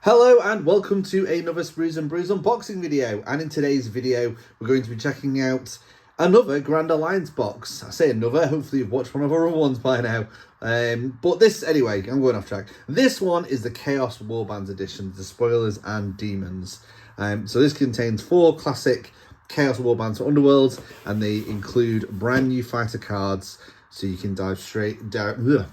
Hello and welcome to another Sprues and Brews unboxing video, and in today's video we're going to be checking out another Grand Alliance box. I say another, hopefully you've watched one of our other ones by now. But this, anyway, I'm going off track. This one is the Chaos Warbands edition, Despoilers and Daemons. So this contains 4 classic Chaos Warbands for Underworlds, and they include brand new fighter cards, so you can dive straight down.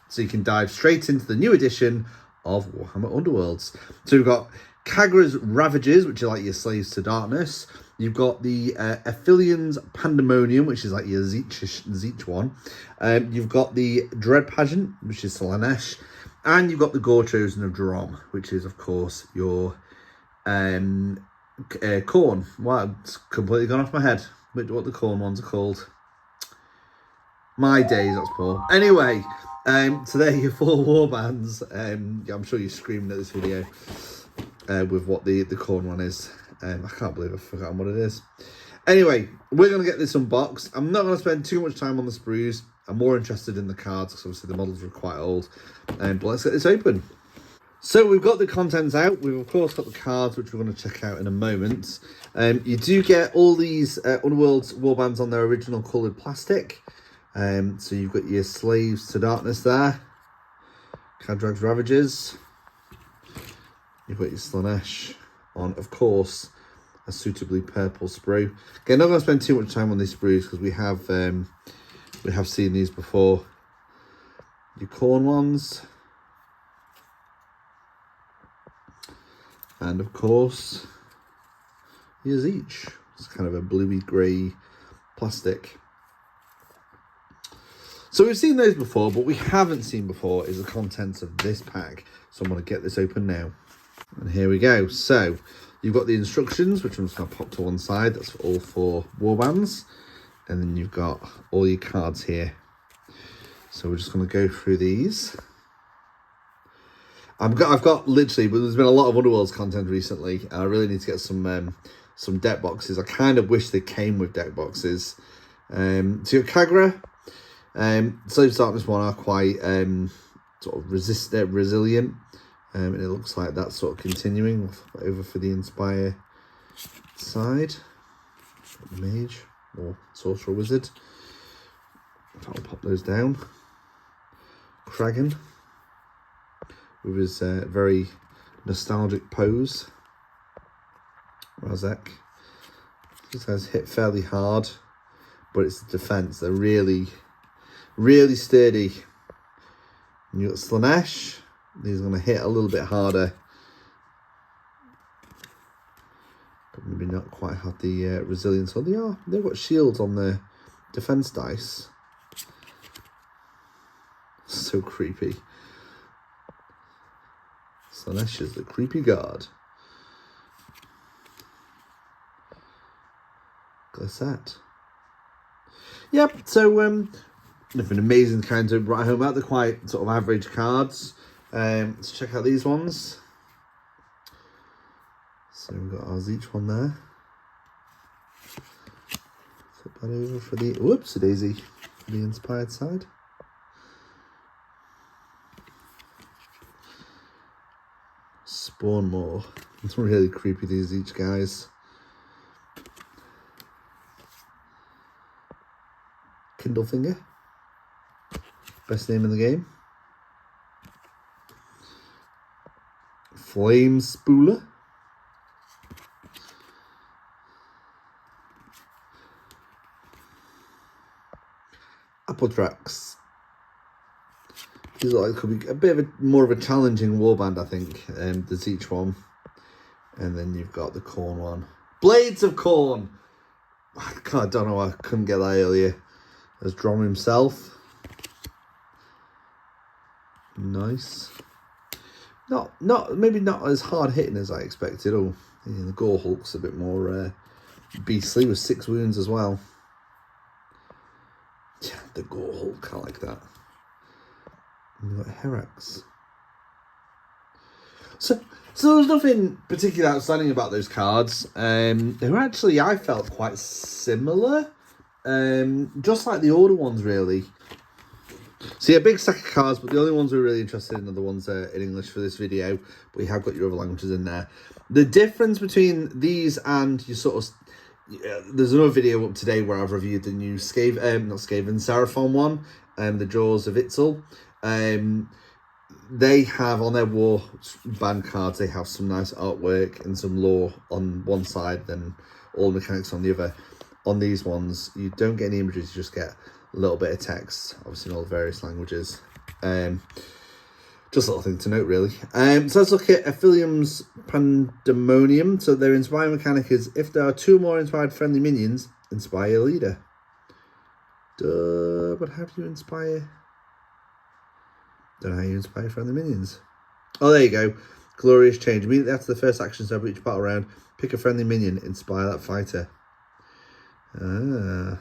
So you can dive straight into the new edition of Warhammer Underworlds. So we've got Khagra's Ravagers, which are like your slaves to darkness. You've got the Ephilim's Pandemonium, which is like your Zeech one. You've got the Dread Pagent, which is Slanesh. And you've got the Gorechosen of Dromm, which is, of course, your corn. Wow, it's completely gone off my head. What the corn ones are called. My days, that's poor. Anyway, so there are your 4 warbands. I'm sure you're screaming at this video with what the corn one is. I can't believe I've forgotten what it is. Anyway, we're going to get this unboxed. I'm not going to spend too much time on the sprues. I'm more interested in the cards because obviously the models are quite old. But let's get this open. So we've got the contents out. We've of course got the cards, which we're going to check out in a moment. You do get all these Underworlds warbands on their original coloured plastic. So you've got your slaves to darkness there, Khagra's Ravagers. You've got your Slanesh on, of course, a suitably purple sprue. Again, not going to spend too much time on these sprues because we have seen these before. Your corn ones, and of course your Zeech. It's kind of a bluey grey plastic. So we've seen those before, but we haven't seen before is the contents of this pack. So I'm going to get this open now. And here we go. So you've got the instructions, which I'm just going to pop to one side. That's for all 4 warbands. And then you've got all your cards here. So we're just going to go through these. I've got literally, but there's been a lot of Underworlds content recently. And I really need to get some deck boxes. I kind of wish they came with deck boxes. So your Khagra. Slaves to Darkness one are quite sort of resilient, and it looks like that's sort of continuing over for the Inspire side. The Mage or Sorcerer Wizard. I'll pop those down. Kragan with his very nostalgic pose. Razek. These guys hit fairly hard, but it's the defense. They're really sturdy. And you've got Slanesh. These are going to hit a little bit harder, but maybe not quite have the resilience. Oh, they've got shields on their defense dice. So creepy. Slanesh is the creepy guard. Glissette. Yep, so nothing amazing kind of right home about. They're quite sort of average cards. Let's check out these ones. So we've got our Zeech one there. Flip that over for the whoopsie-daisy for the inspired side. Spawn more. It's really creepy, these Zeech guys. Kindlefinger. Best name in the game. Flame Spooler. Appletrax. These like could be a bit of more of a challenging warband, I think. There's each one, and then you've got the corn one. Blades of Corn. I don't know. I couldn't get that earlier. There's Dromm himself. Nice. Maybe not as hard hitting as I expected. Oh, yeah, the Gore Hulk's a bit more beastly with 6 wounds as well. Yeah, the Gore Hulk, I like that. And we've got Herax. So there's nothing particularly outstanding about those cards. They were actually, I felt, quite similar. Just like the older ones, really. So yeah, big stack of cards, but the only ones we're really interested in are the ones in English for this video. But you have got your other languages in there. The difference between these and your sort of... there's another video up today where I've reviewed the new Seraphon one, the Jaws of Itzel. They have on their war band cards, they have some nice artwork and some lore on one side, then all mechanics on the other. On these ones, you don't get any images, you just get a little bit of text, obviously in all the various languages. Just a little thing to note, really. So let's look at Ephilim's Pandemonium. So their inspire mechanic is, if there are 2 more inspired friendly minions, inspire a leader. Duh, but how do you inspire? Don't know how you inspire friendly minions. Oh, there you go. Glorious change. Immediately after the first action step of each battle round, pick a friendly minion, inspire that fighter. Ah.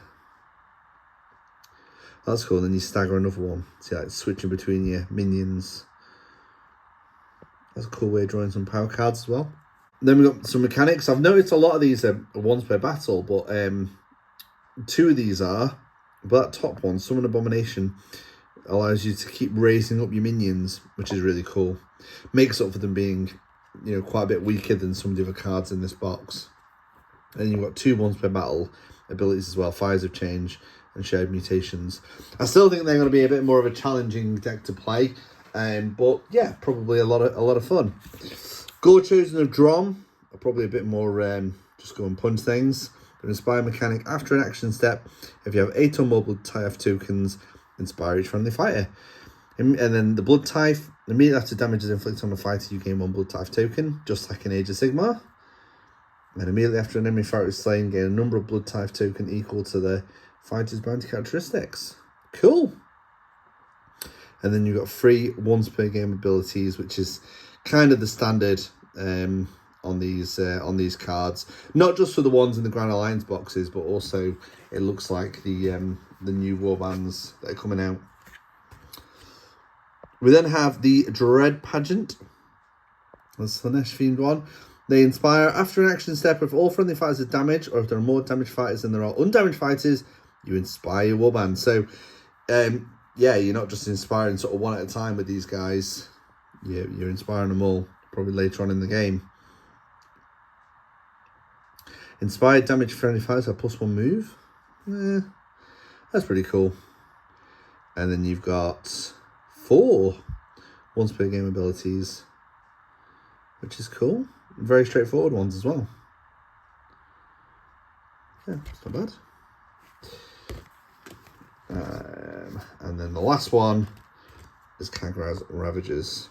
That's cool. Then you stagger another one. See, like switching between your minions. That's a cool way of drawing some power cards as well. Then we've got some mechanics. I've noticed a lot of these are once per battle, but 2 of these are. But that top one, Summon Abomination, allows you to keep raising up your minions, which is really cool. Makes up for them being, you know, quite a bit weaker than some of the other cards in this box. And you've got 2 once per battle abilities as well, Fires of Change and Shared Mutations. I still think they're going to be a bit more of a challenging deck to play, but yeah, probably a lot of fun. Gorechosen of Dromm are probably a bit more just go and punch things. An inspire mechanic, after an action step, if you have 8 or more blood type tokens, inspire each friendly fighter. And then the blood type, immediately after damage is inflicted on a fighter, you gain 1 blood type token, just like in Age of Sigmar. And immediately after an enemy fighter is slain, gain a number of blood type token equal to the fighter's bounty characteristics. Cool. And then you've got 3 once per game abilities, which is kind of the standard on these cards. Not just for the ones in the Grand Alliance boxes, but also it looks like the new warbands that are coming out. We then have the Dread Pagent. That's the next themed one. They inspire after an action step. If all friendly fighters are damaged, or if there are more damaged fighters than there are undamaged fighters, you inspire your warband. So, yeah, you're not just inspiring sort of one at a time with these guys. You're inspiring them all, probably later on in the game. Inspired damage friendly fighters have +1 move. That's pretty cool. And then you've got 4 once per game abilities, which is cool. Very straightforward ones as well. Yeah, it's not bad. And then the last one is Khagra's Ravagers.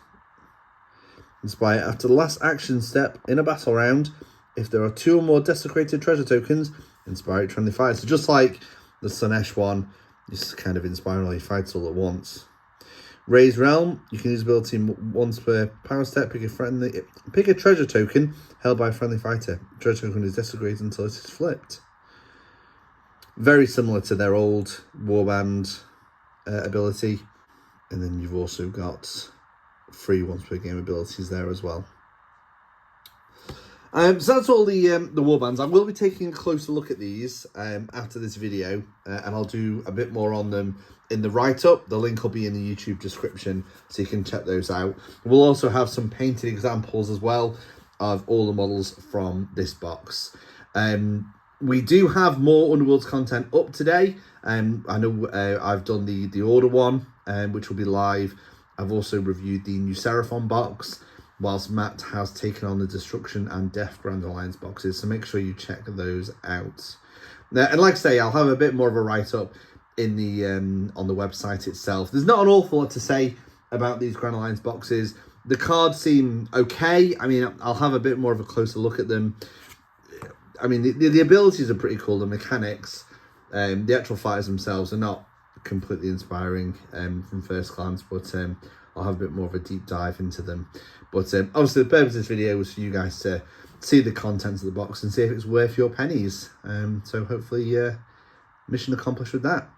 Inspire after the last action step in a battle round. If there are 2 or more desecrated treasure tokens, inspire each friendly fighter. So just like the Slaanesh one, just kind of inspiring all your fights all at once. Raise Realm, you can use ability once per power step. Pick a treasure token held by a friendly fighter. Treasure token is desecrated until it is flipped. Very similar to their old warband ability. And then you've also got 3 once per game abilities there as well. So that's all the warbands. I will be taking a closer look at these after this video, and I'll do a bit more on them in the write-up. The link will be in the YouTube description, so you can check those out. We'll also have some painted examples as well of all the models from this box. We do have more Underworlds content up today. I know I've done the order one, which will be live. I've also reviewed the new Seraphon box, whilst Matt has taken on the Destruction and Death Grand Alliance boxes, so make sure you check those out. And like I say, I'll have a bit more of a write-up in the on the website itself. There's not an awful lot to say about these Grand Alliance boxes. The cards seem okay. I mean, I'll have a bit more of a closer look at them. I mean, the abilities are pretty cool, the mechanics. The actual fighters themselves are not completely inspiring from first glance, but I'll have a bit more of a deep dive into them. But obviously the purpose of this video was for you guys to see the contents of the box and see if it's worth your pennies. So hopefully mission accomplished with that.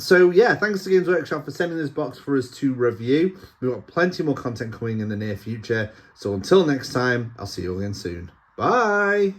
So yeah, thanks to Games Workshop for sending this box for us to review. We've got plenty more content coming in the near future. So until next time, I'll see you all again soon. Bye!